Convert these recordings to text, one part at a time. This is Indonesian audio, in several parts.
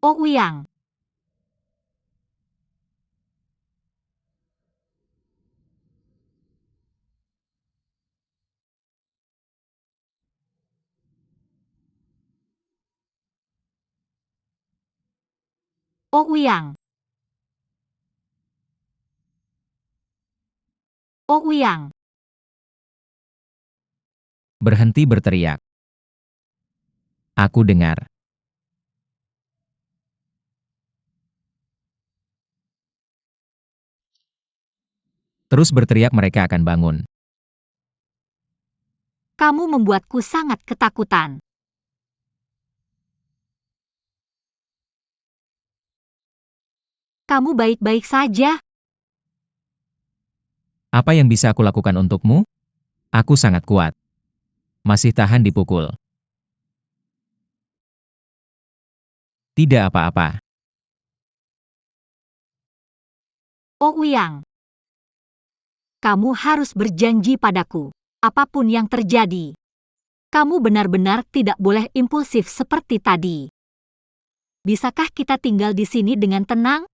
Oh Uyang. Oh Uyang. Oh Uyang. Berhenti berteriak. Aku dengar. Terus berteriak mereka akan bangun. Kamu membuatku sangat ketakutan. Kamu baik-baik saja. Apa yang bisa aku lakukan untukmu? Aku sangat kuat. Masih tahan dipukul. Tidak apa-apa. Oh Uyang. Kamu harus berjanji padaku, apapun yang terjadi. Kamu benar-benar tidak boleh impulsif seperti tadi. Bisakah kita tinggal di sini dengan tenang?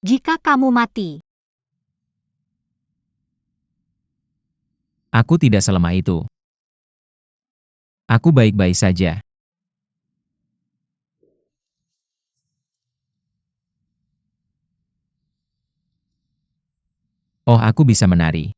Jika kamu mati, Aku tidak selemah itu. Aku baik-baik saja. Oh, aku bisa menari.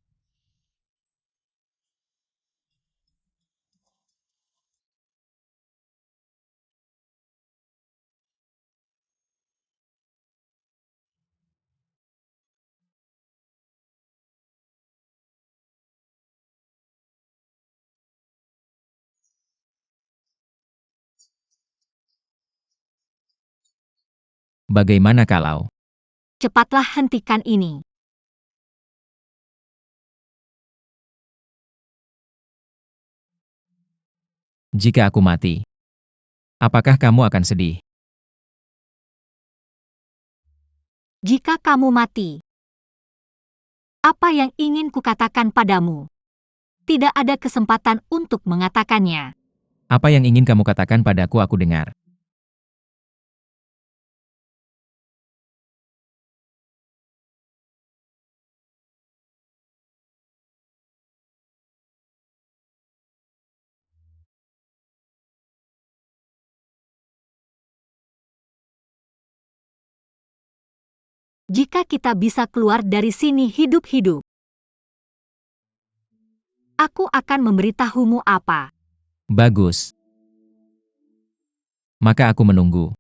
Bagaimana kalau? cepatlah hentikan ini. Jika aku mati, apakah kamu akan sedih? Jika kamu mati, apa yang ingin kukatakan padamu? Tidak ada kesempatan untuk mengatakannya. Apa yang ingin kamu katakan padaku aku dengar. Jika kita bisa keluar dari sini hidup-hidup, aku akan memberitahumu apa. Bagus. Maka aku menunggu.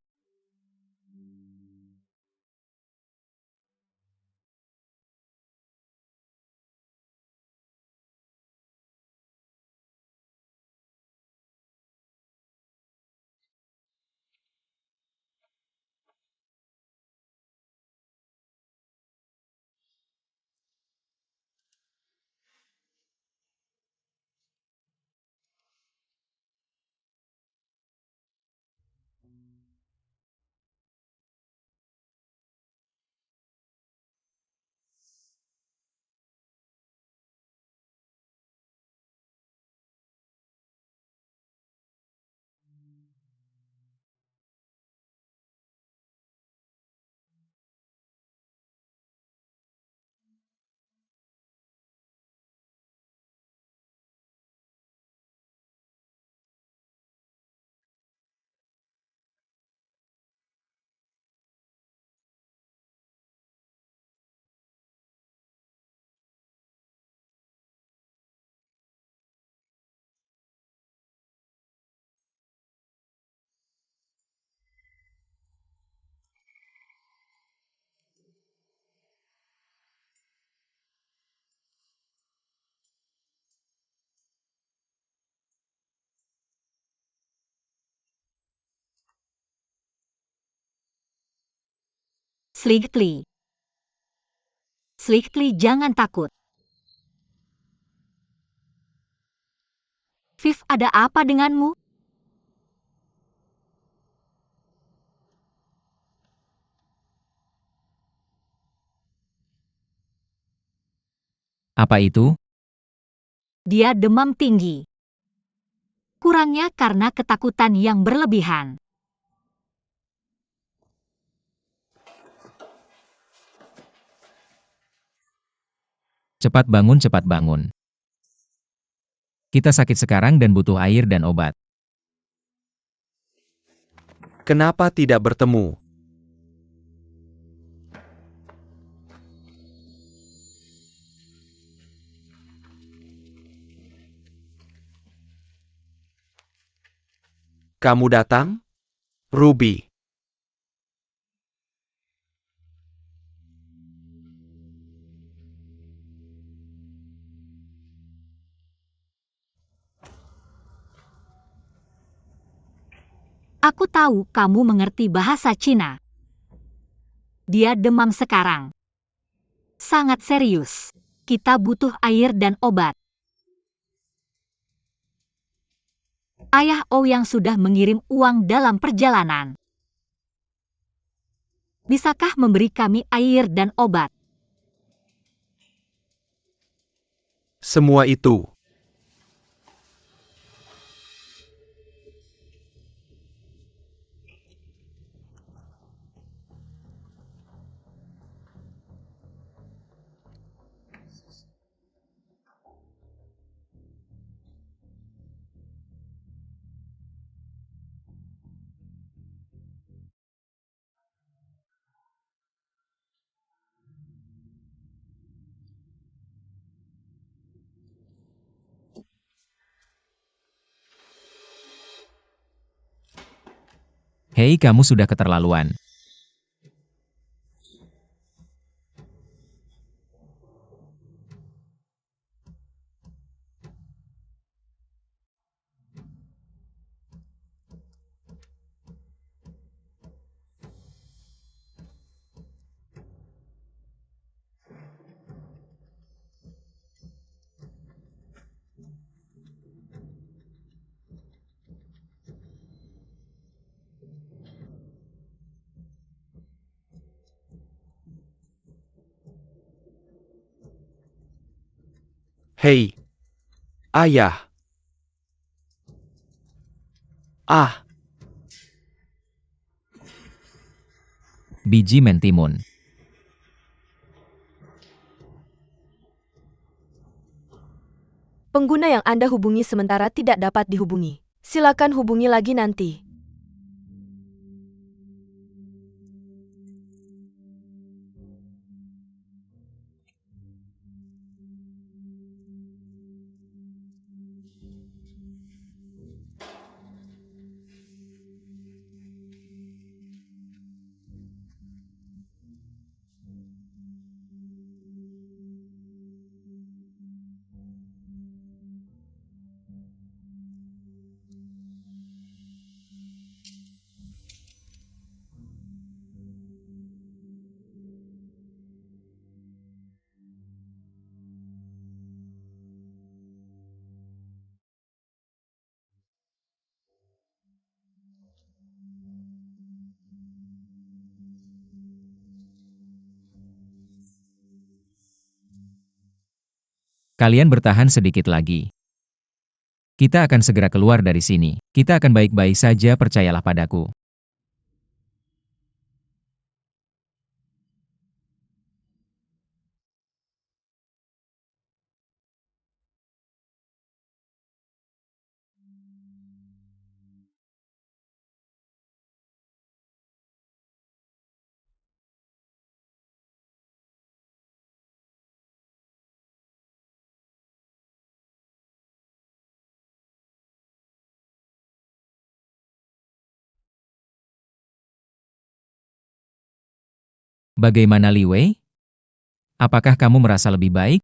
Slightly. Slightly, jangan takut. Viv, ada apa denganmu? Apa itu? Dia demam tinggi. Kurangnya karena ketakutan yang berlebihan. Cepat bangun, cepat bangun. Kita sakit sekarang dan butuh air dan obat. Kenapa tidak bertemu? Kamu datang? Ruby. Aku tahu kamu mengerti bahasa Cina. Dia demam sekarang. Sangat serius. Kita butuh air dan obat. Ayah Ouyang sudah mengirim uang dalam perjalanan. Bisakah memberi kami air dan obat? Semua itu. Hei, kamu sudah keterlaluan. Hei. Ayah. Ah. Biji mentimun. Pengguna yang Anda hubungi sementara tidak dapat dihubungi. Silakan hubungi lagi nanti. Kalian bertahan sedikit lagi. Kita akan segera keluar dari sini. Kita akan baik-baik saja, percayalah padaku. Bagaimana Li Wei? Apakah kamu merasa lebih baik?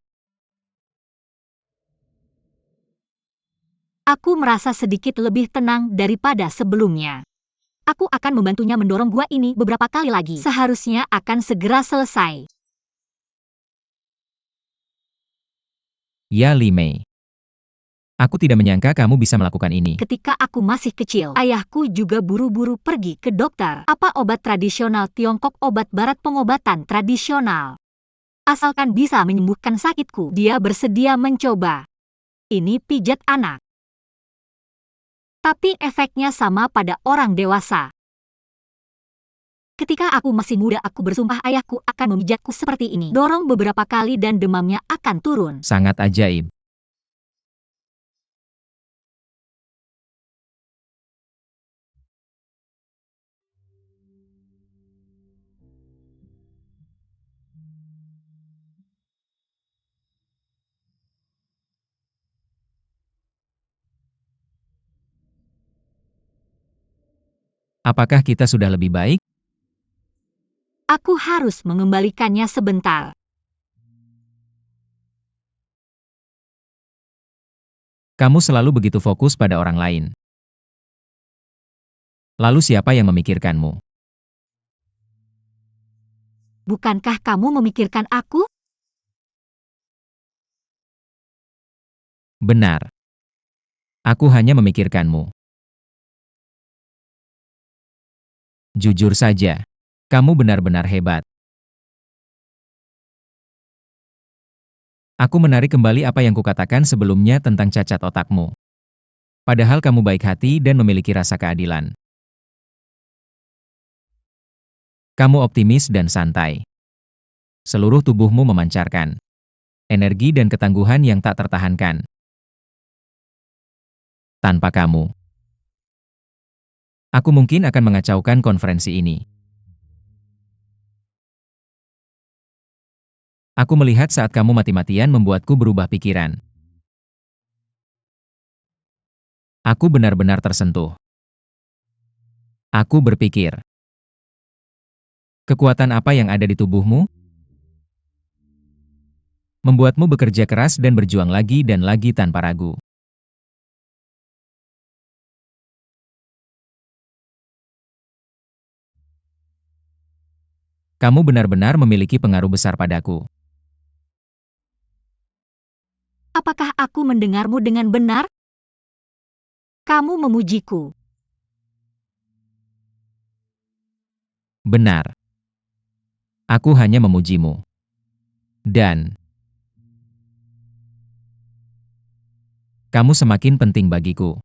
Aku merasa sedikit lebih tenang daripada sebelumnya. Aku akan membantunya mendorong gua ini beberapa kali lagi. Seharusnya akan segera selesai. Ya, Li Mei. Aku tidak menyangka kamu bisa melakukan ini. Ketika aku masih kecil, ayahku juga buru-buru pergi ke dokter. Apa obat tradisional Tiongkok, obat barat, pengobatan tradisional. Asalkan bisa menyembuhkan sakitku, dia bersedia mencoba. Ini pijat anak. Tapi efeknya sama pada orang dewasa. Ketika aku masih muda, aku bersumpah ayahku akan memijatku seperti ini. Dorong beberapa kali dan demamnya akan turun. Sangat ajaib. Apakah kita sudah lebih baik? Aku harus mengembalikannya sebentar. Kamu selalu begitu fokus pada orang lain. Lalu siapa yang memikirkanmu? Bukankah kamu memikirkan aku? Benar. Aku hanya memikirkanmu. Jujur saja, kamu benar-benar hebat. Aku menarik kembali apa yang kukatakan sebelumnya tentang cacat otakmu. Padahal kamu baik hati dan memiliki rasa keadilan. Kamu optimis dan santai. Seluruh tubuhmu memancarkan energi dan ketangguhan yang tak tertahankan. Tanpa kamu, aku mungkin akan mengacaukan konferensi ini. Aku melihat saat kamu mati-matian membuatku berubah pikiran. Aku benar-benar tersentuh. Aku berpikir, kekuatan apa yang ada di tubuhmu? Membuatmu bekerja keras dan berjuang lagi dan lagi tanpa ragu. Kamu benar-benar memiliki pengaruh besar padaku. Apakah aku mendengarmu dengan benar? Kamu memujiku. Benar. Aku hanya memujimu. Dan kamu semakin penting bagiku.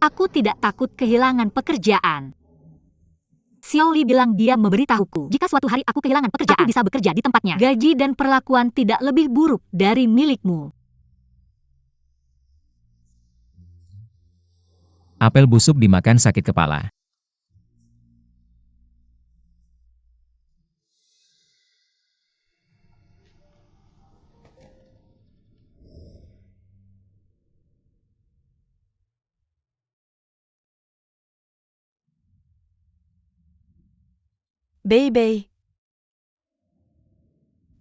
Aku tidak takut kehilangan pekerjaan. Xiao Li bilang dia memberitahuku, jika suatu hari aku kehilangan pekerjaan, aku bisa bekerja di tempatnya. Gaji dan perlakuan tidak lebih buruk dari milikmu. Apel busuk dimakan sakit kepala. Bei,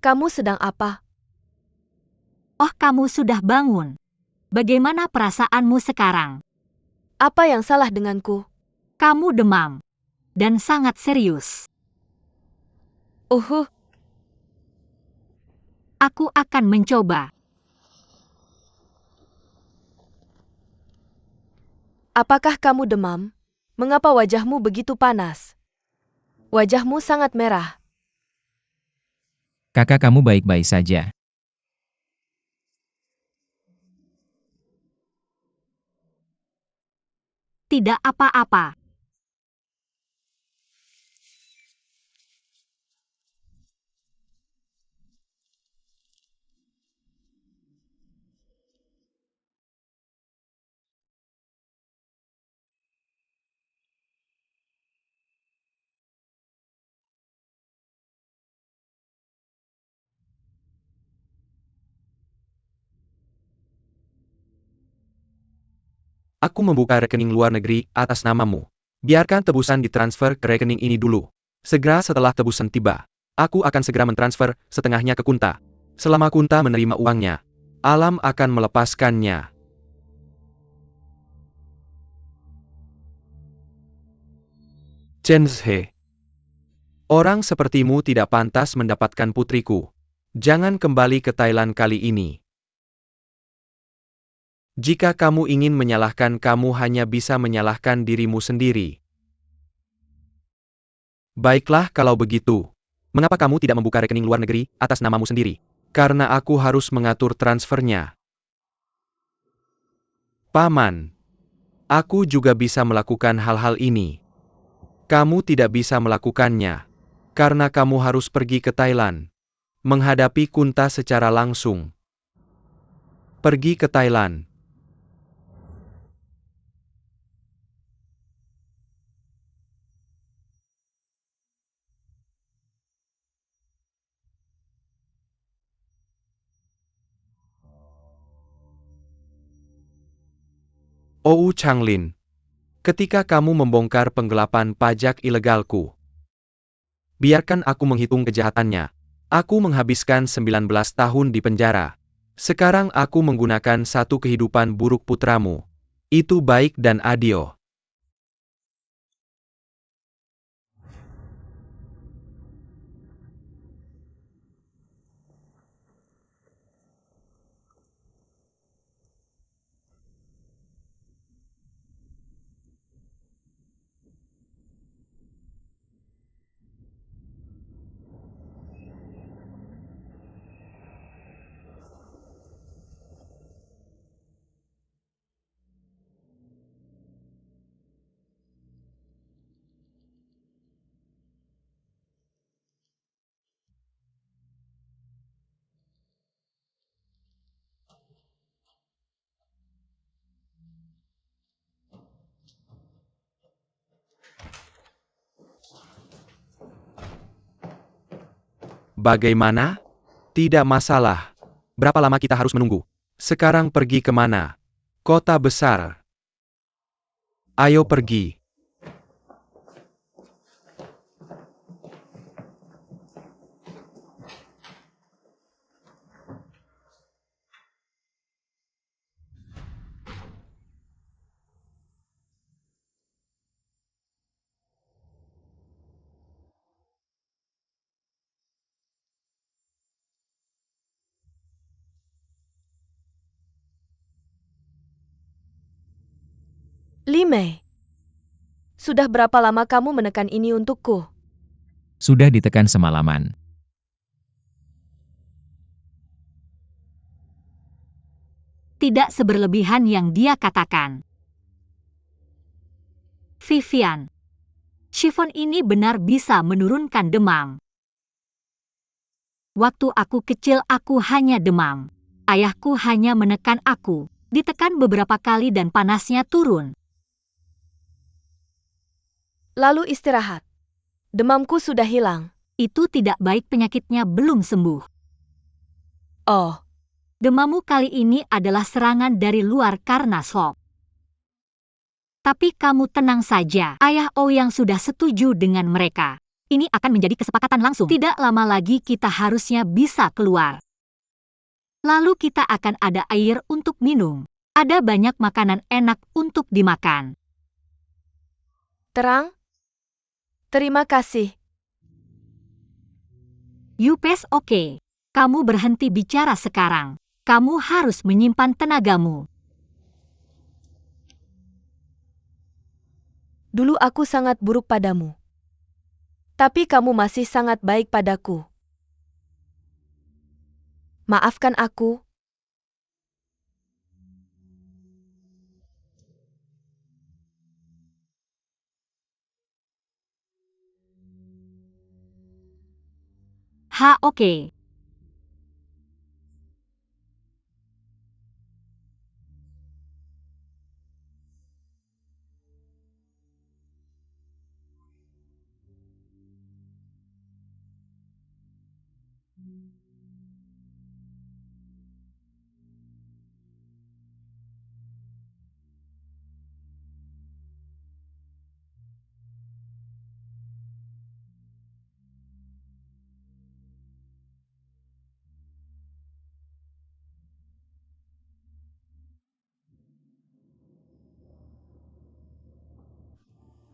kamu sedang apa? Oh, kamu sudah bangun. Bagaimana perasaanmu sekarang? Apa yang salah denganku? Kamu demam. Dan sangat serius. Aku akan mencoba. Apakah kamu demam? Mengapa wajahmu begitu panas? Wajahmu sangat merah. Kakak kamu baik-baik saja. Tidak apa-apa. Aku membuka rekening luar negeri atas namamu. Biarkan tebusan ditransfer ke rekening ini dulu. Segera setelah tebusan tiba, aku akan segera mentransfer setengahnya ke Kunta. Selama Kunta menerima uangnya, Alam akan melepaskannya. Chen Zhe. Orang sepertimu tidak pantas mendapatkan putriku. Jangan kembali ke Thailand kali ini. Jika kamu ingin menyalahkan, kamu hanya bisa menyalahkan dirimu sendiri. Baiklah kalau begitu. Mengapa kamu tidak membuka rekening luar negeri atas namamu sendiri? Karena aku harus mengatur transfernya. Paman, aku juga bisa melakukan hal-hal ini. Kamu tidak bisa melakukannya. Karena kamu harus pergi ke Thailand. Menghadapi Kunta secara langsung. Pergi ke Thailand. Ou Changlin, ketika kamu membongkar penggelapan pajak ilegalku, biarkan aku menghitung kejahatannya. Aku menghabiskan 19 tahun di penjara. Sekarang aku menggunakan satu kehidupan buruk putramu. Itu baik dan adil. Bagaimana? Tidak masalah. Berapa lama kita harus menunggu? Sekarang pergi kemana? Kota besar. Ayo pergi. Li Mei, sudah berapa lama kamu menekan ini untukku? Sudah ditekan semalaman. Tidak seberlebihan yang dia katakan. Vivian, chiffon ini benar bisa menurunkan demam. Waktu aku kecil aku hanya demam. Ayahku hanya menekan aku, ditekan beberapa kali dan panasnya turun. Lalu istirahat. Demamku sudah hilang. Itu tidak baik, penyakitnya belum sembuh. Oh, Demammu kali ini adalah serangan dari luar karena shock. Tapi kamu tenang saja, Ayah Ouyang sudah setuju dengan mereka. Ini akan menjadi kesepakatan langsung. Tidak lama lagi kita harusnya bisa keluar. Lalu kita akan ada air untuk minum. Ada banyak makanan enak untuk dimakan. terang? Terima kasih. Yupes, oke. Kamu berhenti bicara sekarang. Kamu harus menyimpan tenagamu. Dulu aku sangat buruk padamu. Tapi kamu masih sangat baik padaku. Maafkan aku. Oke.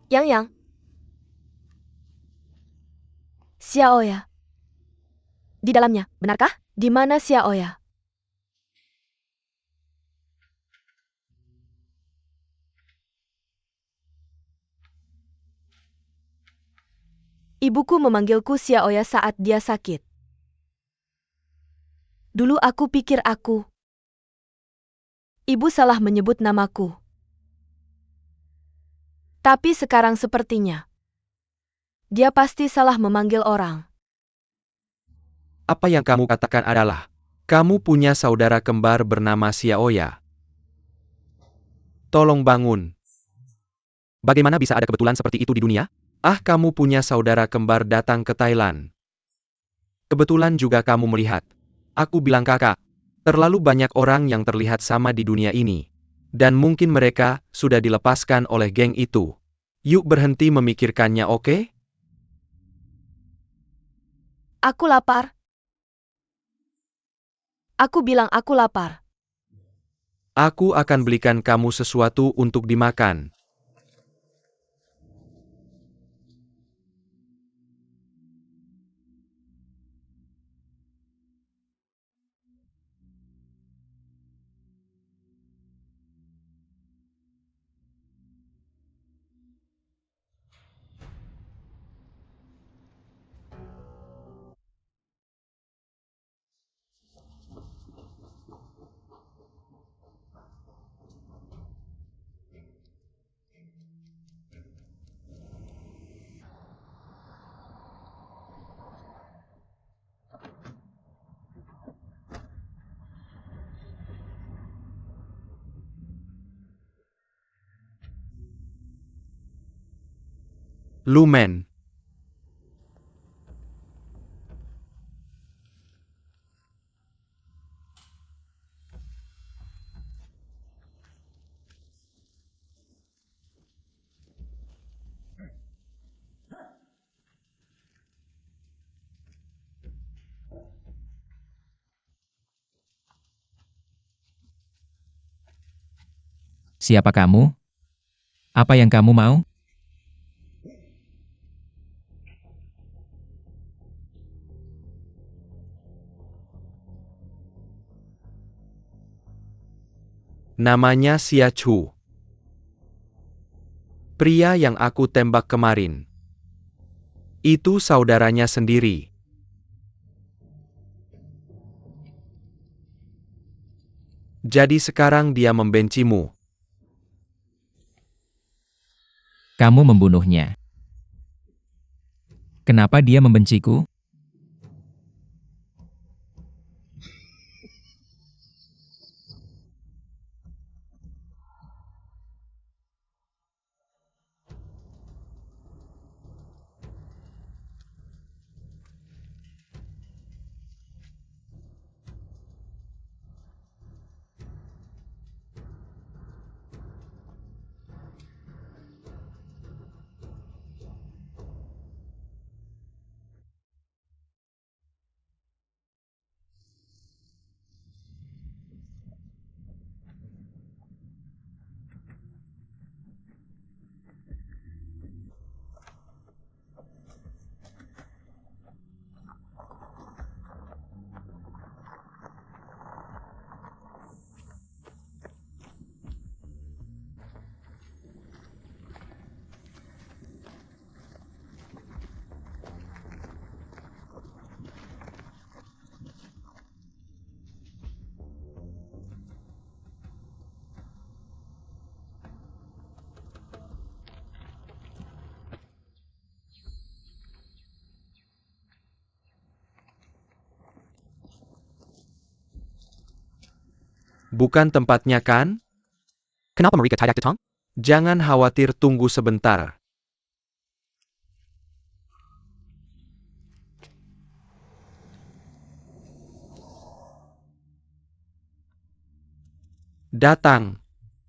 Yang. Xiaoya. Di dalamnya, benarkah? Di mana Xiaoya? Ibuku memanggilku Xiaoya saat dia sakit. Dulu aku pikir Ibu salah menyebut namaku. Tapi sekarang sepertinya dia pasti salah memanggil orang. Apa yang kamu katakan adalah, kamu punya saudara kembar bernama Xiaoya. Tolong bangun. Bagaimana bisa ada kebetulan seperti itu di dunia? Ah, kamu punya saudara kembar datang ke Thailand. Kebetulan juga kamu melihat. Aku bilang kakak, terlalu banyak orang yang terlihat sama di dunia ini. Dan mungkin mereka sudah dilepaskan oleh geng itu. Yuk berhenti memikirkannya, oke? Aku lapar. Aku bilang aku lapar. Aku akan belikan kamu sesuatu untuk dimakan. Lumen. Siapa kamu? Apa yang kamu mau? Namanya Xia Chu. Pria yang aku tembak kemarin. Itu saudaranya sendiri. Jadi sekarang dia membencimu. Kamu membunuhnya. Kenapa dia membenciku? Bukan tempatnya kan? Kenapa mereka tidak datang? Jangan khawatir, tunggu sebentar. Datang.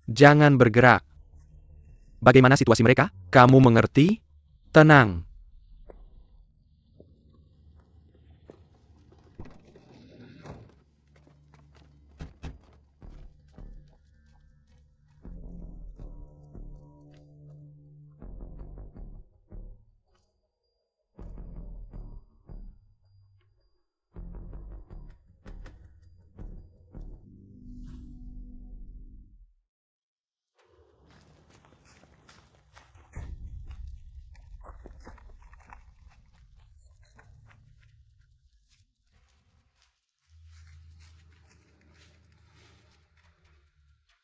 Jangan bergerak. Bagaimana situasi mereka? Kamu mengerti? Tenang.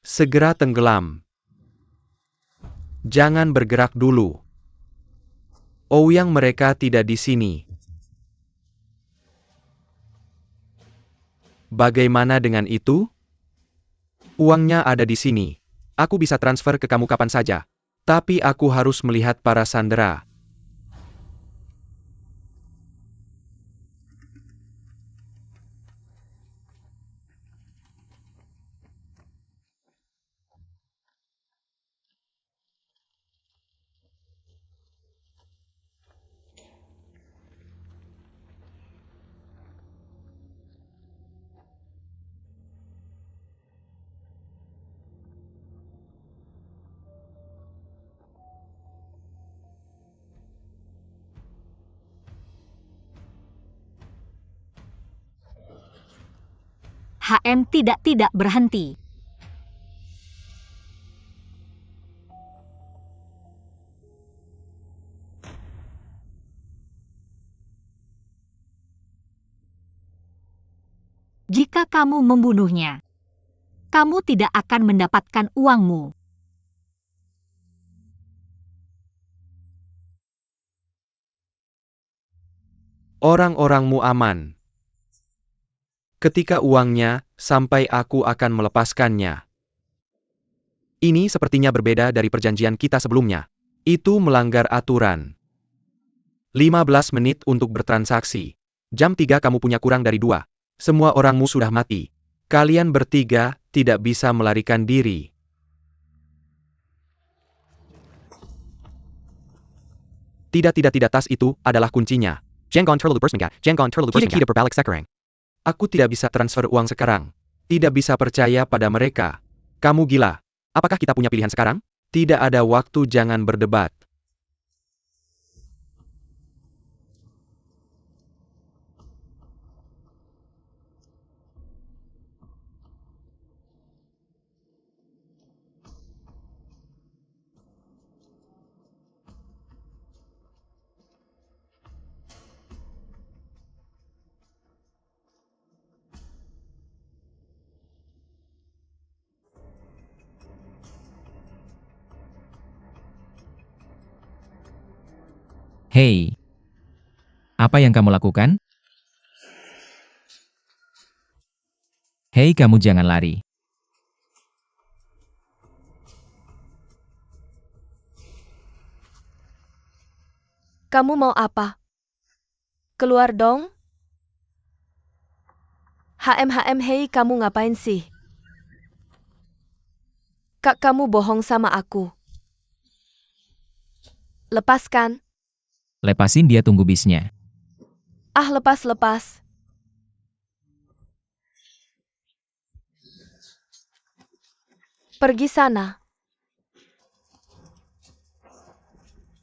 Segera tenggelam. Jangan bergerak dulu. Ouyang, mereka tidak di sini. Bagaimana dengan itu? Uangnya ada di sini. Aku bisa transfer ke kamu kapan saja. Tapi aku harus melihat para sandera. HM tidak berhenti. Jika kamu membunuhnya, kamu tidak akan mendapatkan uangmu. Orang-orangmu aman. Ketika uangnya sampai, aku akan melepaskannya. Ini sepertinya berbeda dari perjanjian kita sebelumnya. Itu melanggar aturan. 15 menit untuk bertransaksi. Jam 3 kamu punya kurang dari 2. Semua orangmu sudah mati. Kalian bertiga tidak bisa melarikan diri. Tidak, tas itu adalah kuncinya. Jangan terlalu bersemangat. Tidak berbalik sekarang. Aku tidak bisa transfer uang sekarang. Tidak bisa percaya pada mereka. Kamu gila. Apakah kita punya pilihan sekarang? Tidak ada waktu, jangan berdebat. Hei, apa yang kamu lakukan? Hei, kamu jangan lari. Kamu mau apa? Keluar dong. Hei, kamu ngapain sih? Kak, kamu bohong sama aku. Lepaskan. Lepasin dia, tunggu bisnya. Ah, lepas. Pergi sana.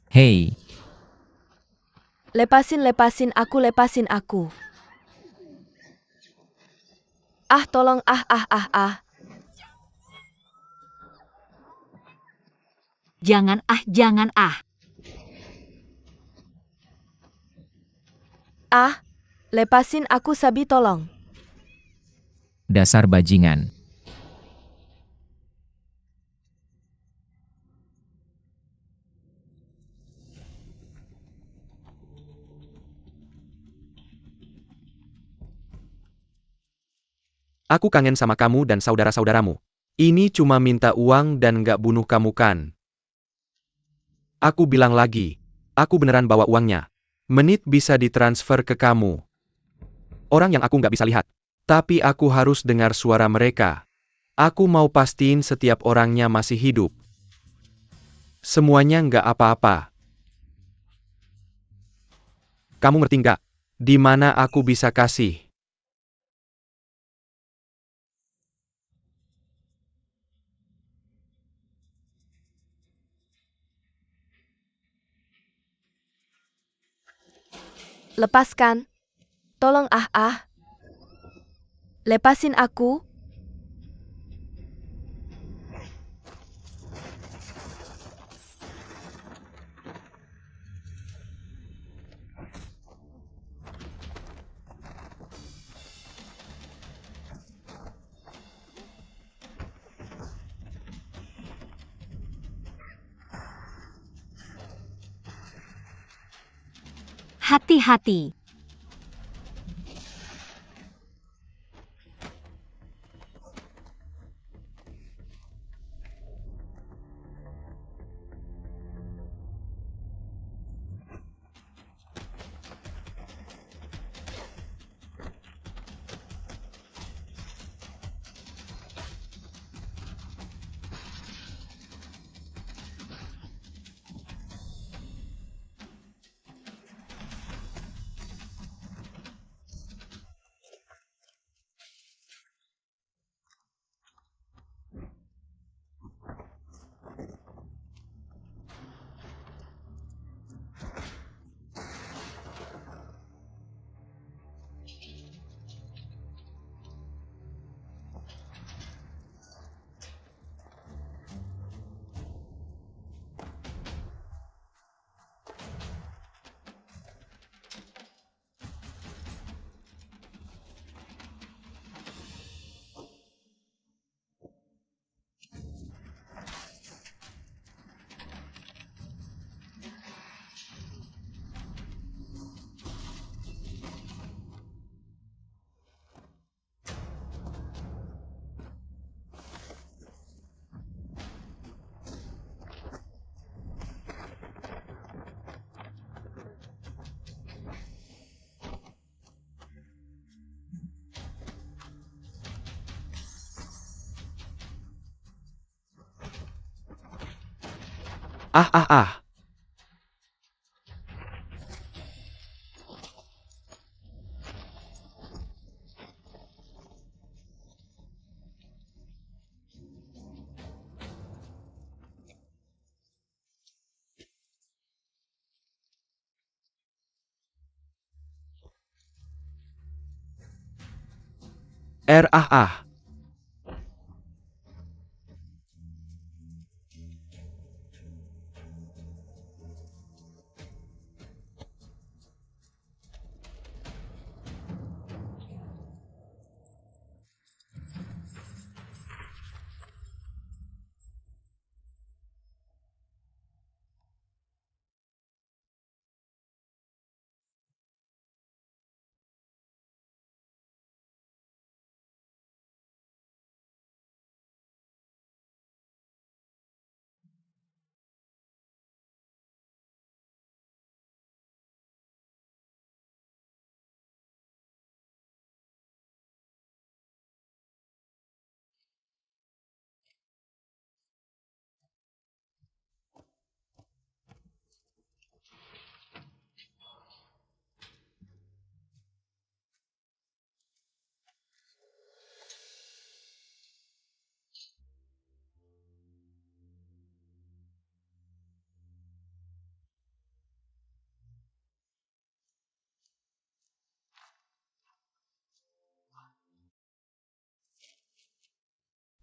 Hei, Lepasin aku. Ah, tolong, ah. Jangan ah. Ah, lepasin aku, Sabi, tolong. dasar bajingan. Aku kangen sama kamu dan saudara-saudaramu. Ini cuma minta uang dan nggak bunuh kamu kan? Aku bilang lagi, aku beneran bawa uangnya. Menit bisa ditransfer ke kamu. Orang yang aku nggak bisa lihat. Tapi aku harus dengar suara mereka. Aku mau pastiin setiap orangnya masih hidup. Semuanya nggak apa-apa. Kamu ngerti nggak? Di mana aku bisa kasih? Lepaskan. Tolong, ah. Lepasin aku. Hati-hati. Ah ah ah. Ah ah.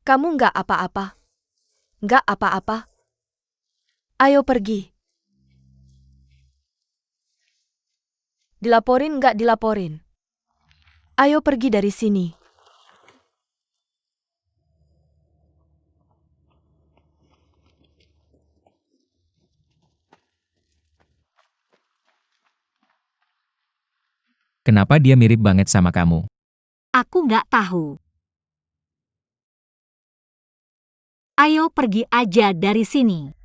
Kamu nggak apa-apa. Nggak apa-apa. Ayo pergi. Dilaporin nggak dilaporin. Ayo pergi dari sini. Kenapa dia mirip banget sama kamu? Aku nggak tahu. Ayo pergi aja dari sini.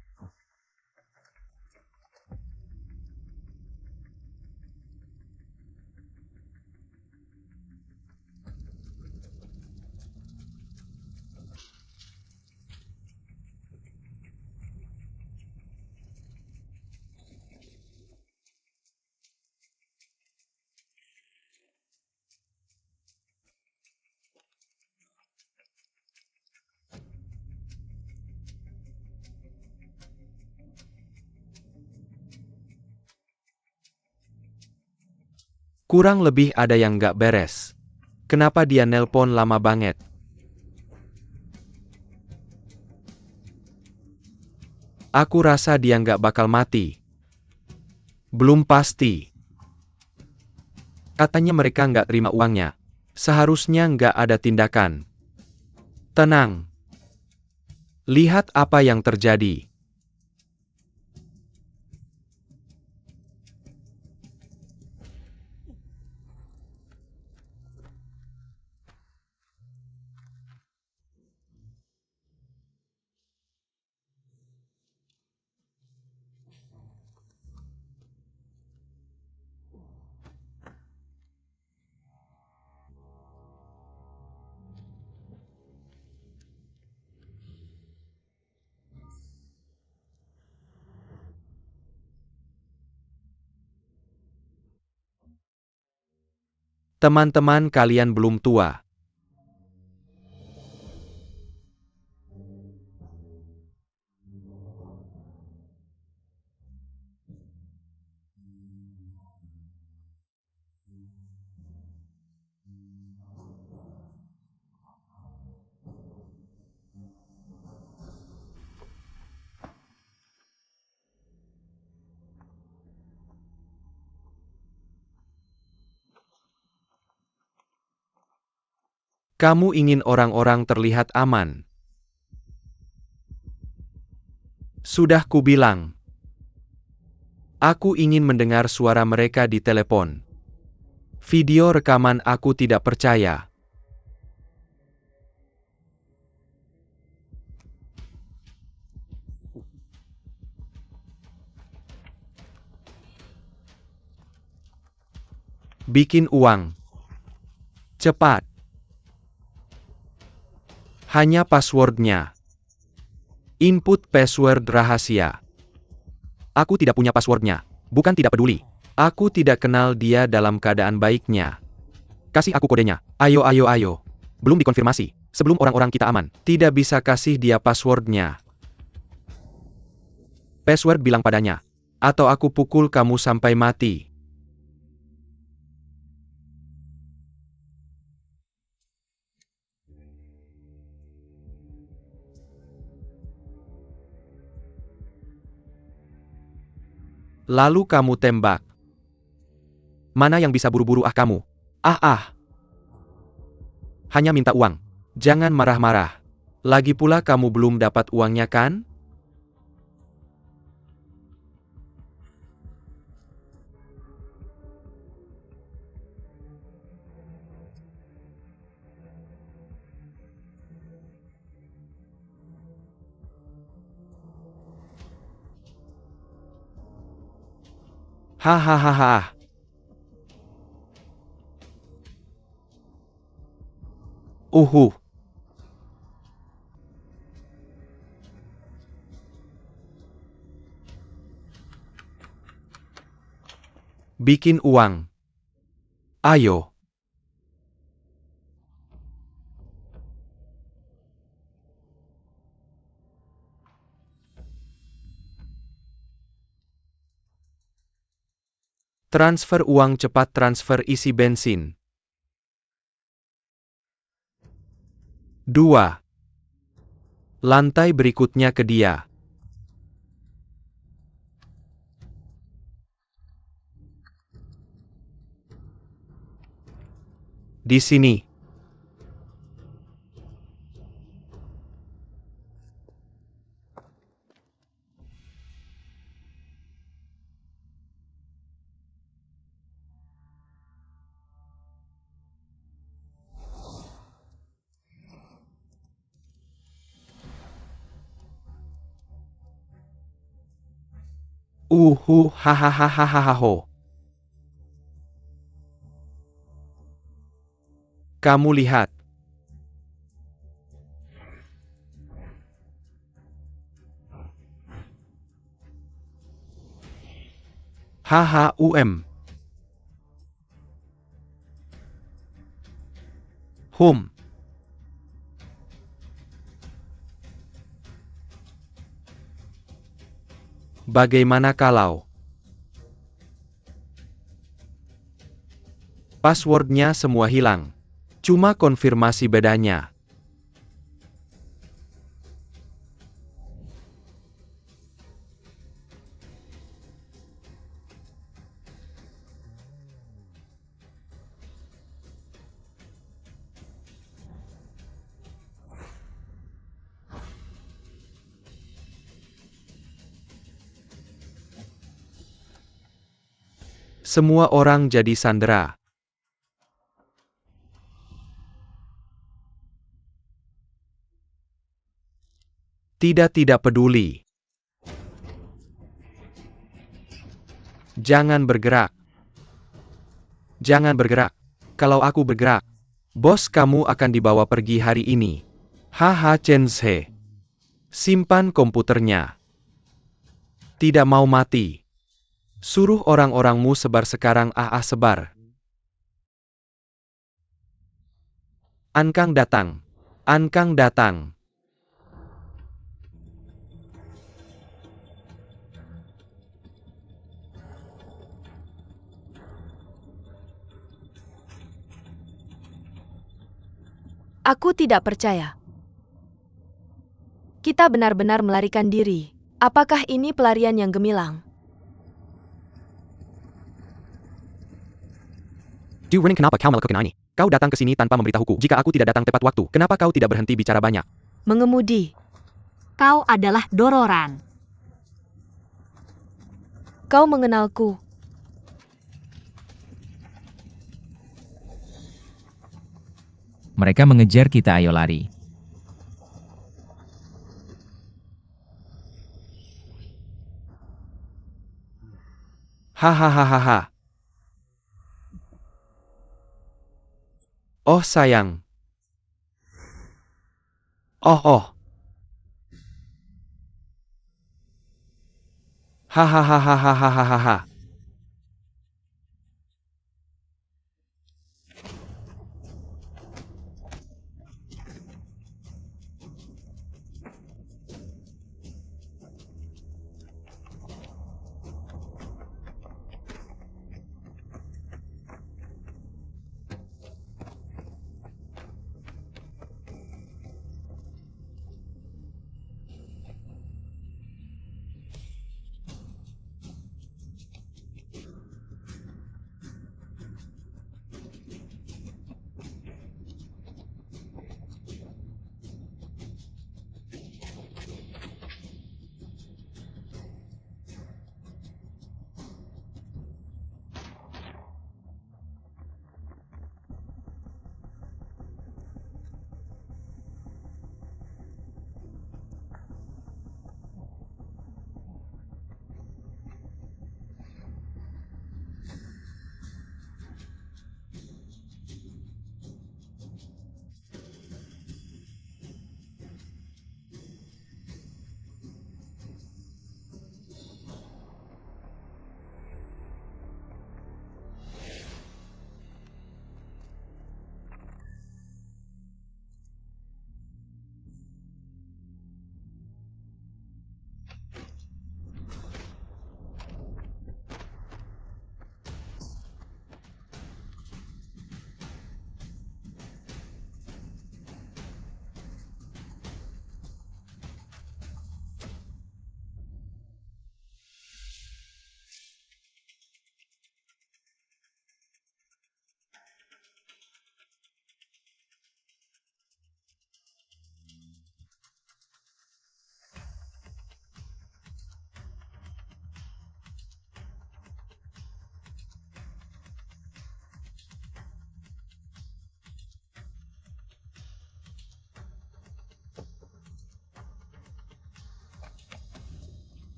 Kurang lebih ada yang nggak beres. Kenapa dia nelpon lama banget? Aku rasa dia nggak bakal mati. Belum pasti. Katanya mereka nggak terima uangnya. Seharusnya nggak ada tindakan. Tenang. Lihat apa yang terjadi. Teman-teman kalian belum tua. Kamu ingin orang-orang terlihat aman. Sudah kubilang. Aku ingin mendengar suara mereka di telepon. Video rekaman aku tidak percaya. Bikin uang. Cepat. Hanya passwordnya. Input password rahasia. Aku tidak punya passwordnya. Bukan tidak peduli. Aku tidak kenal dia dalam keadaan baiknya. Kasih aku kodenya. Ayo ayo ayo. Belum dikonfirmasi. Sebelum orang-orang kita aman. Tidak bisa kasih dia passwordnya. Password bilang padanya. Atau aku pukul kamu sampai mati. Lalu kamu tembak. Mana yang bisa buru-buru kamu? Hanya minta uang. Jangan marah-marah. Lagi pula kamu belum dapat uangnya kan? Hahaha. Uhu. Bikin uang. Ayo. Transfer uang cepat, transfer isi bensin. 2. Lantai berikutnya ke dia. Di sini. Hahaha. Kamu lihat. HHUM. Hum. Bagaimana kalau passwordnya semua hilang? Cuma konfirmasi bedanya. Semua orang jadi sandera. Tidak peduli. Jangan bergerak. Jangan bergerak. Kalau aku bergerak, bos kamu akan dibawa pergi hari ini. Haha Chense. Simpan komputernya. Tidak mau mati. Suruh orang-orangmu sebar sekarang. Sebar. Ankang datang. Ankang datang. Aku tidak percaya. Kita benar-benar melarikan diri. Apakah ini pelarian yang gemilang? Du Ring, kenapa kau melakukan ini? Kau datang ke sini tanpa memberitahuku. Jika aku tidak datang tepat waktu, kenapa kau tidak berhenti bicara banyak? Mengemudi. Kau adalah Dororan. Kau mengenalku. Mereka mengejar kita, ayo lari. Hahaha. Oh sayang. Oh. Hahaha.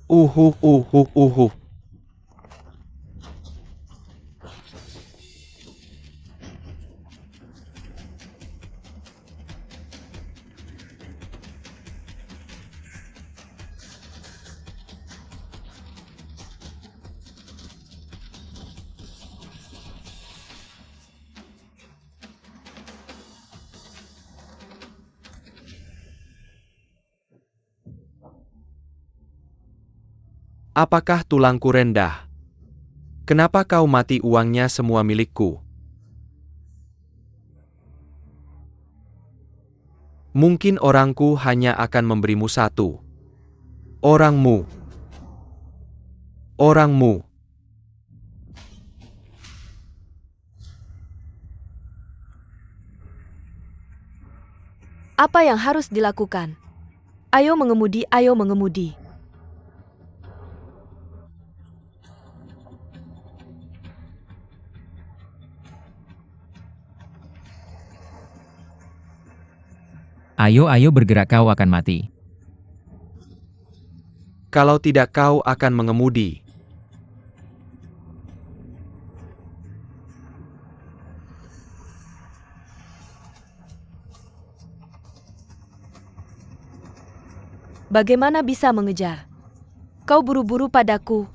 Uhu. Apakah tulangku rendah? Kenapa kau mati, uangnya semua milikku? Mungkin orangku hanya akan memberimu satu. Orangmu. Apa yang harus dilakukan? Ayo mengemudi, ayo mengemudi. Ayo, ayo bergerak, kau akan mati. Kalau tidak kau akan mengemudi. Bagaimana bisa mengejar? Kau buru-buru padaku.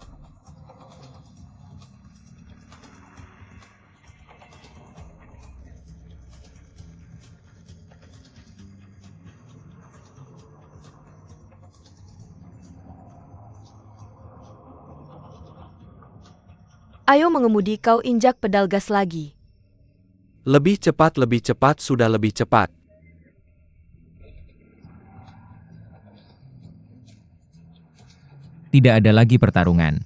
Ayo mengemudi, kau injak pedal gas lagi. Lebih cepat, sudah lebih cepat. Tidak ada lagi pertarungan.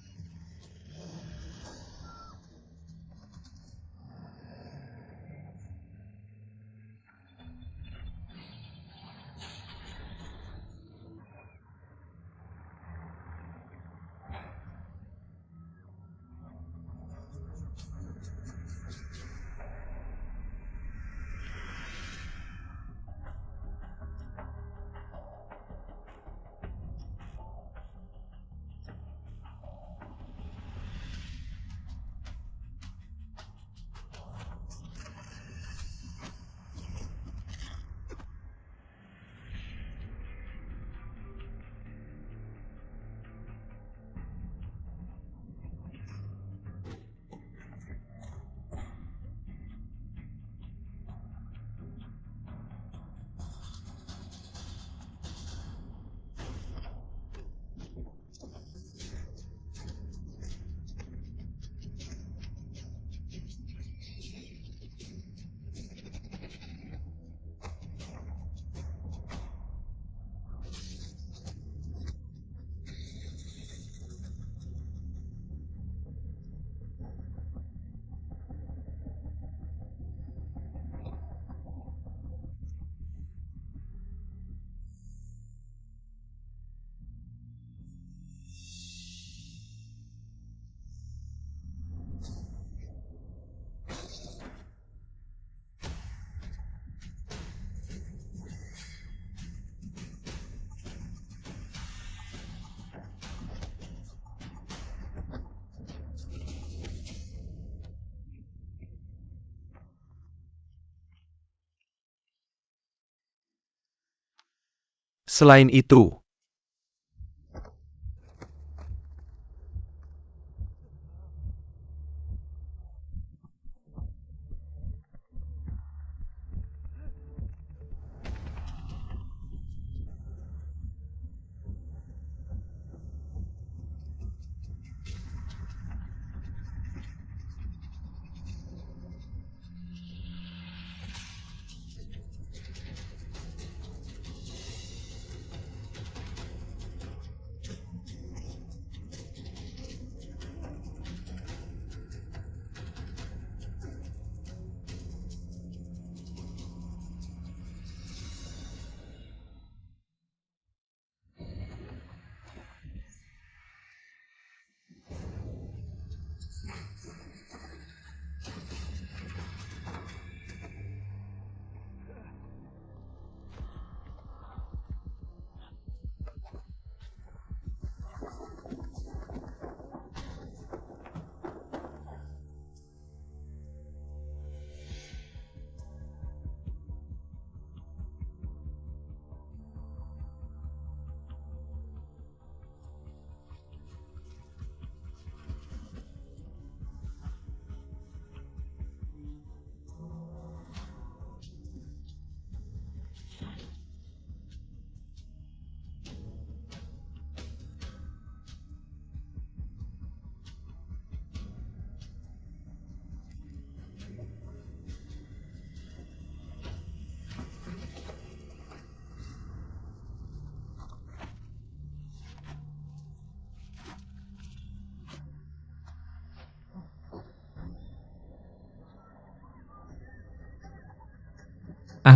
Selain itu,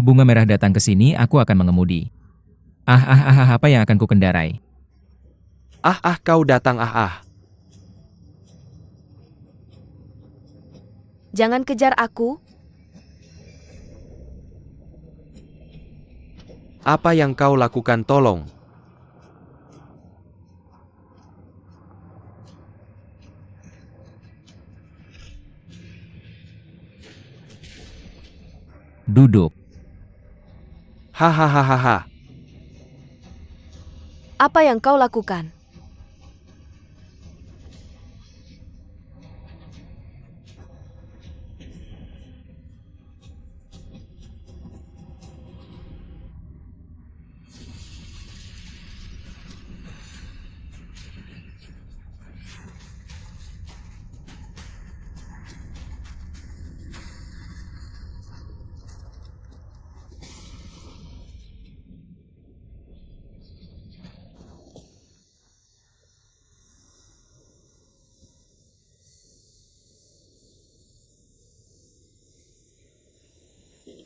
Bunga merah datang ke sini, aku akan mengemudi. Apa yang akan ku kendarai? Kau datang Jangan kejar aku. Apa yang kau lakukan tolong? Duduk. Hahaha. Apa yang kau lakukan?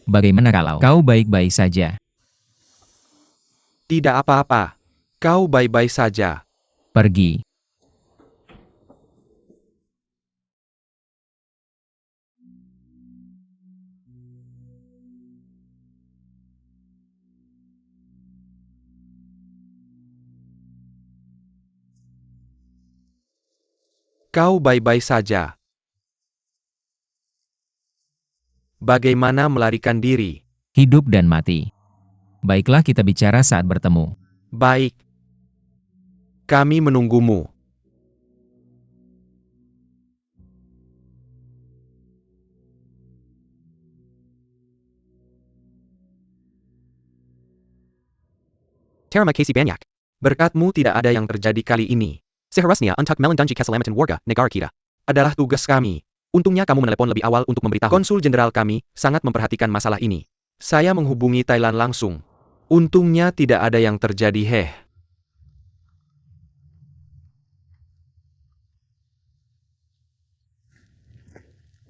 Bagaimana kalau kau baik-baik saja? Tidak apa-apa. Kau baik-baik saja. Pergi. Kau baik-baik saja. Bagaimana melarikan diri? Hidup dan mati. Baiklah kita bicara saat bertemu. Baik. Kami menunggumu. Terima kasih banyak. Berkatmu tidak ada yang terjadi kali ini. Seharusnya untuk melindungi keselamatan warga negara kita adalah tugas kami. Untungnya kamu menelepon lebih awal untuk memberitahu. Konsul Jenderal kami sangat memperhatikan masalah ini. Saya menghubungi Thailand langsung. Untungnya tidak ada yang terjadi.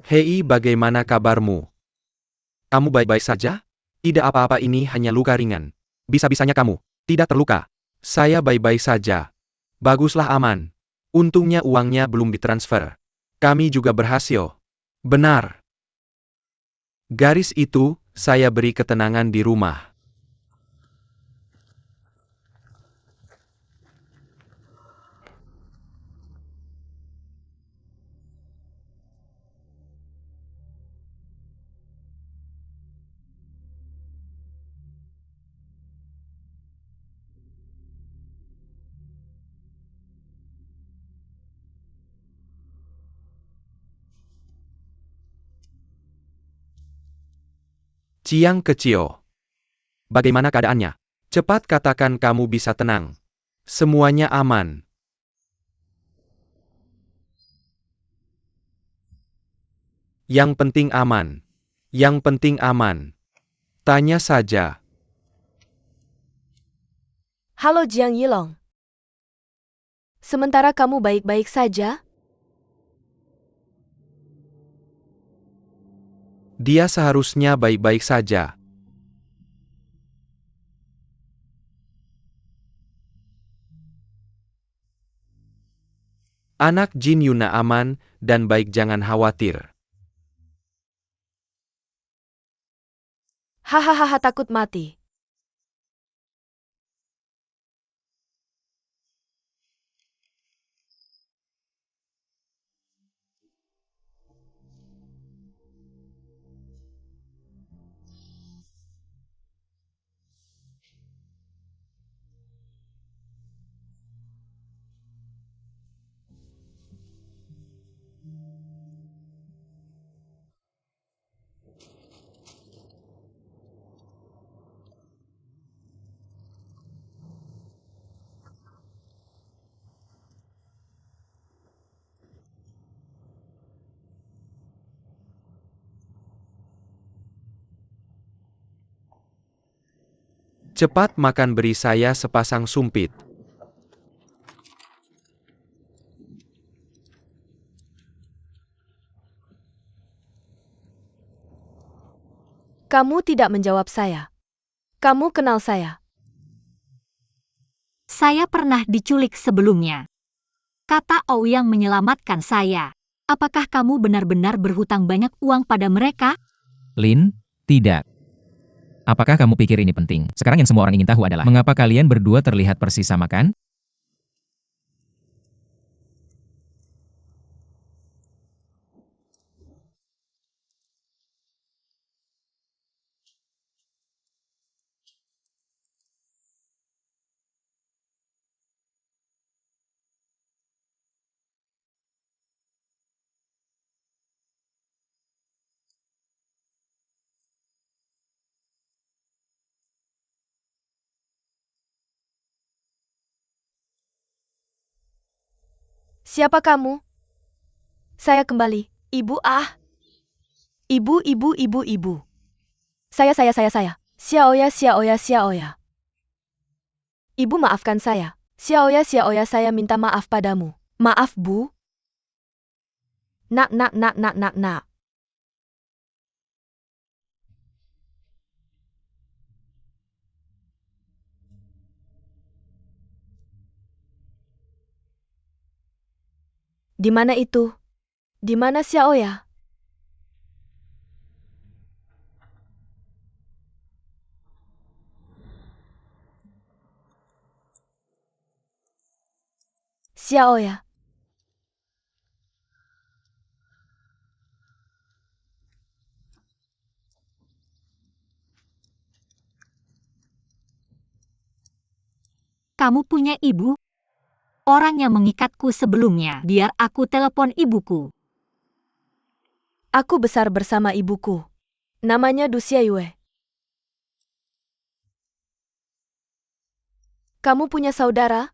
Hei, bagaimana kabarmu? Kamu baik-baik saja? Tidak apa-apa, ini hanya luka ringan. Bisa-bisanya kamu tidak terluka. Saya baik-baik saja. Baguslah, aman. Untungnya uangnya belum ditransfer. Kami juga berhasil. Benar. Garis itu, saya beri ketenangan di rumah. Ciang kecil. Bagaimana keadaannya? Cepat katakan kamu bisa tenang. Semuanya aman. Yang penting aman. Yang penting aman. Tanya saja. Halo Jiang Yilong. Sementara kamu baik-baik saja? Dia seharusnya baik-baik saja. Anak Jin Yuna aman dan baik, jangan khawatir. Hahaha, takut mati. Cepat makan, beri saya sepasang sumpit. Kamu tidak menjawab saya. Kamu kenal saya. Saya pernah diculik sebelumnya. Kata Ouyang menyelamatkan saya. Apakah kamu benar-benar berhutang banyak uang pada mereka? Lin, tidak. Apakah kamu pikir ini penting? Sekarang yang semua orang ingin tahu adalah, mengapa kalian berdua terlihat persis sama kan? Siapa kamu? Saya kembali. Ibu ah. Ibu. Saya. Xiaoya. Ibu maafkan saya. Xiaoya, saya minta maaf padamu. Maaf, Bu. Nak. Di mana itu? Di mana Xiaoya? Xiaoya. Kamu punya ibu? Orang yang mengikatku sebelumnya. Biar aku telepon ibuku. Aku besar bersama ibuku. Namanya Du Xiayue. Kamu punya saudara?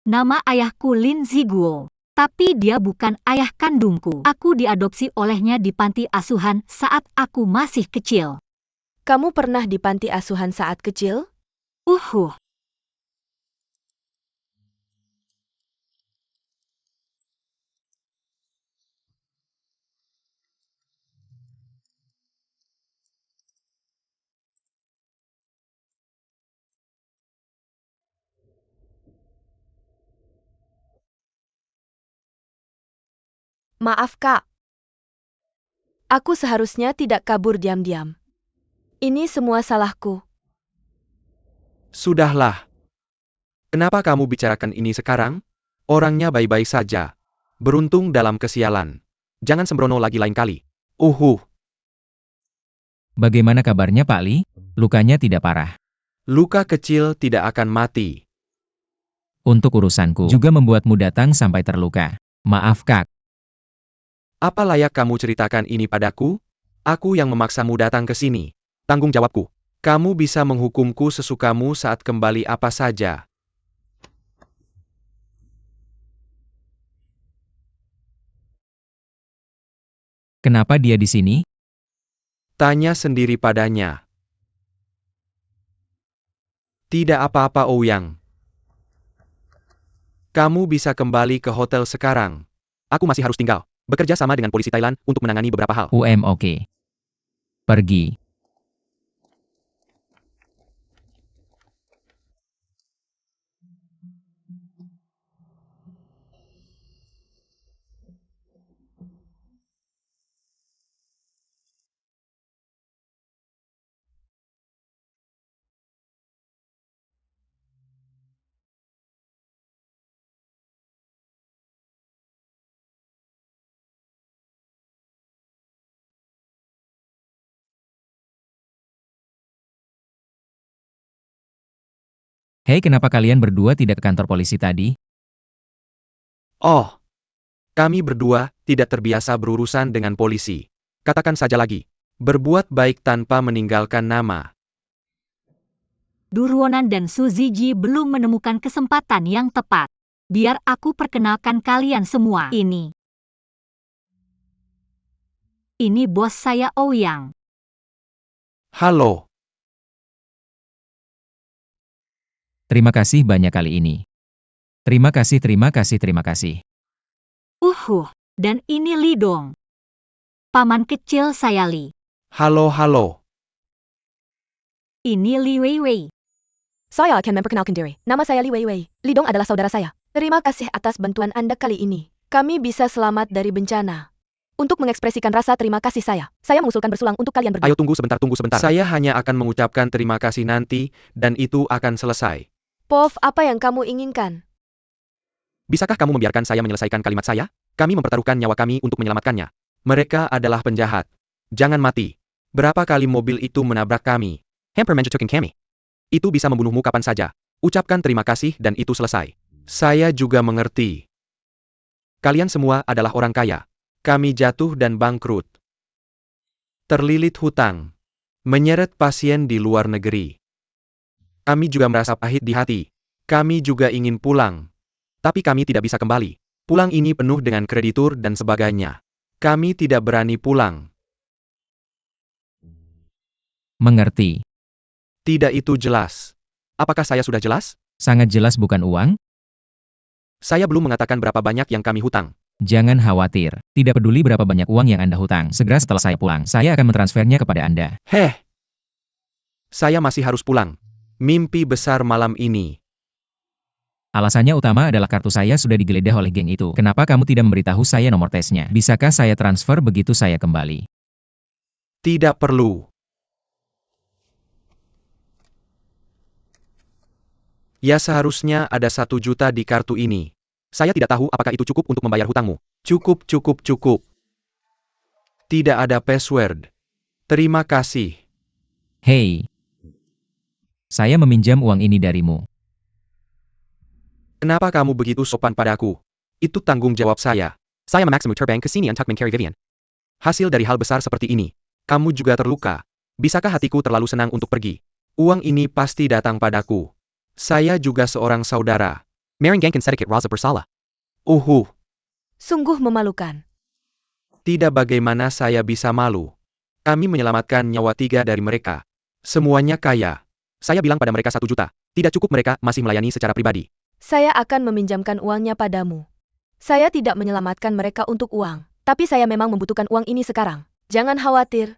Nama ayahku Lin Ziguo. Tapi dia bukan ayah kandungku. Aku diadopsi olehnya di panti asuhan saat aku masih kecil. Kamu pernah di panti asuhan saat kecil? Uhuh. Maaf, Kak. Aku seharusnya tidak kabur diam-diam. Ini semua salahku. Sudahlah. Kenapa kamu bicarakan ini sekarang? Orangnya baik-baik saja. Beruntung dalam kesialan. Jangan sembrono lagi lain kali. Bagaimana kabarnya Pak Li? Lukanya tidak parah. Luka kecil tidak akan mati. Untuk urusanku juga membuatmu datang sampai terluka. Maaf Kak. Apa layak kamu ceritakan ini padaku? Aku yang memaksamu datang ke sini. Tanggung jawabku. Kamu bisa menghukumku sesukamu saat kembali apa saja. Kenapa dia di sini? Tanya sendiri padanya. Tidak apa-apa Ouyang. Kamu bisa kembali ke hotel sekarang. Aku masih harus tinggal. Bekerja sama dengan polisi Thailand untuk menangani beberapa hal. Oke. Pergi. Hei, kenapa kalian berdua tidak ke kantor polisi tadi? Oh, kami berdua tidak terbiasa berurusan dengan polisi. Katakan saja lagi. Berbuat baik tanpa meninggalkan nama. Durwonan dan Su Ziji belum menemukan kesempatan yang tepat. Biar aku perkenalkan kalian semua. Ini bos saya Ouyang. Halo. Terima kasih banyak kali ini. Terima kasih. Dan ini Li Dong. Paman kecil saya Li. Halo. Ini Li Weiwei. Saya akan memperkenalkan diri. Nama saya Li Weiwei. Li Dong adalah saudara saya. Terima kasih atas bantuan Anda kali ini. Kami bisa selamat dari bencana. Untuk mengekspresikan rasa terima kasih saya mengusulkan bersulang untuk kalian berdua. Ayo tunggu sebentar. Saya hanya akan mengucapkan terima kasih nanti, dan itu akan selesai. Pov, apa yang kamu inginkan? Bisakah kamu membiarkan saya menyelesaikan kalimat saya? Kami mempertaruhkan nyawa kami untuk menyelamatkannya. Mereka adalah penjahat. Jangan mati. Berapa kali mobil itu menabrak kami? Hamper mencecokin kami. Itu bisa membunuhmu kapan saja. Ucapkan terima kasih dan itu selesai. Saya juga mengerti. Kalian semua adalah orang kaya. Kami jatuh dan bangkrut. Terlilit hutang. Menyeret pasien di luar negeri. Kami juga merasa pahit di hati. Kami juga ingin pulang. Tapi kami tidak bisa kembali. Pulang ini penuh dengan kreditur dan sebagainya. Kami tidak berani pulang. Mengerti. Tidak, itu jelas. Apakah saya sudah jelas? Sangat jelas bukan uang? Saya belum mengatakan berapa banyak yang kami hutang. Jangan khawatir. Tidak peduli berapa banyak uang yang Anda hutang. Segera setelah saya pulang, saya akan mentransfernya kepada Anda. Saya masih harus pulang. Mimpi besar malam ini. Alasannya utama adalah kartu saya sudah digeledah oleh geng itu. Kenapa kamu tidak memberitahu saya nomor tesnya? Bisakah saya transfer begitu saya kembali? Tidak perlu. Ya, seharusnya ada 1 juta di kartu ini. Saya tidak tahu apakah itu cukup untuk membayar hutangmu. Cukup. Tidak ada password. Terima kasih. Hei. Saya meminjam uang ini darimu. Kenapa kamu begitu sopan padaku? Itu tanggung jawab saya. Saya memaksamu terbang ke sini untuk mencari Vivian. Hasil dari hal besar seperti ini, kamu juga terluka. Bisakah hatiku terlalu senang untuk pergi? Uang ini pasti datang padaku. Saya juga seorang saudara. Merenggangkan sedikit rasa bersalah. Sungguh memalukan. Tidak, bagaimana saya bisa malu. Kami menyelamatkan nyawa 3 dari mereka. Semuanya kaya. Saya bilang pada mereka 1 juta. Tidak cukup, mereka masih melayani secara pribadi. Saya akan meminjamkan uangnya padamu. Saya tidak menyelamatkan mereka untuk uang, tapi saya memang membutuhkan uang ini sekarang. Jangan khawatir.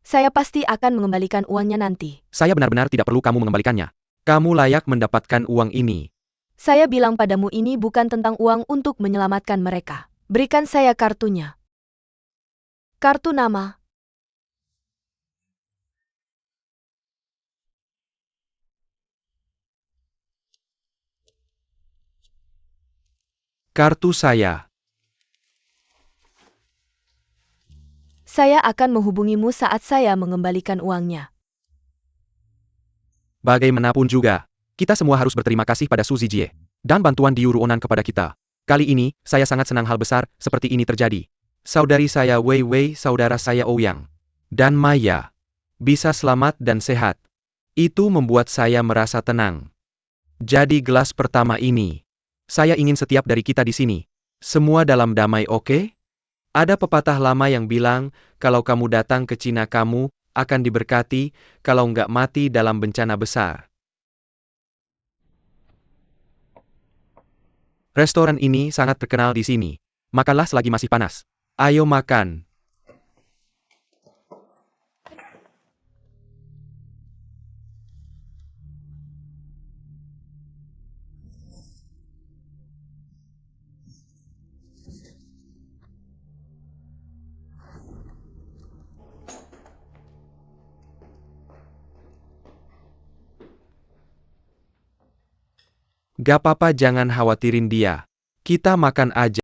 Saya pasti akan mengembalikan uangnya nanti. Saya benar-benar tidak perlu kamu mengembalikannya. Kamu layak mendapatkan uang ini. Saya bilang padamu ini bukan tentang uang untuk menyelamatkan mereka. Berikan saya kartunya. Kartu nama. Kartu saya. Saya akan menghubungimu saat saya mengembalikan uangnya. Bagaimanapun juga, kita semua harus berterima kasih pada Suzy Jie dan bantuan Diuru Onan kepada kita. Kali ini, saya sangat senang hal besar seperti ini terjadi. Saudari saya Wei Wei, saudara saya Ouyang, dan Maya bisa selamat dan sehat. Itu membuat saya merasa tenang. Jadi gelas pertama ini, saya ingin setiap dari kita di sini. Semua dalam damai, oke? Ada pepatah lama yang bilang, kalau kamu datang ke Cina kamu akan diberkati, kalau nggak mati dalam bencana besar. Restoran ini sangat terkenal di sini. Makanlah selagi masih panas. Ayo makan. Gak apa-apa, jangan khawatirin dia. Kita makan aja.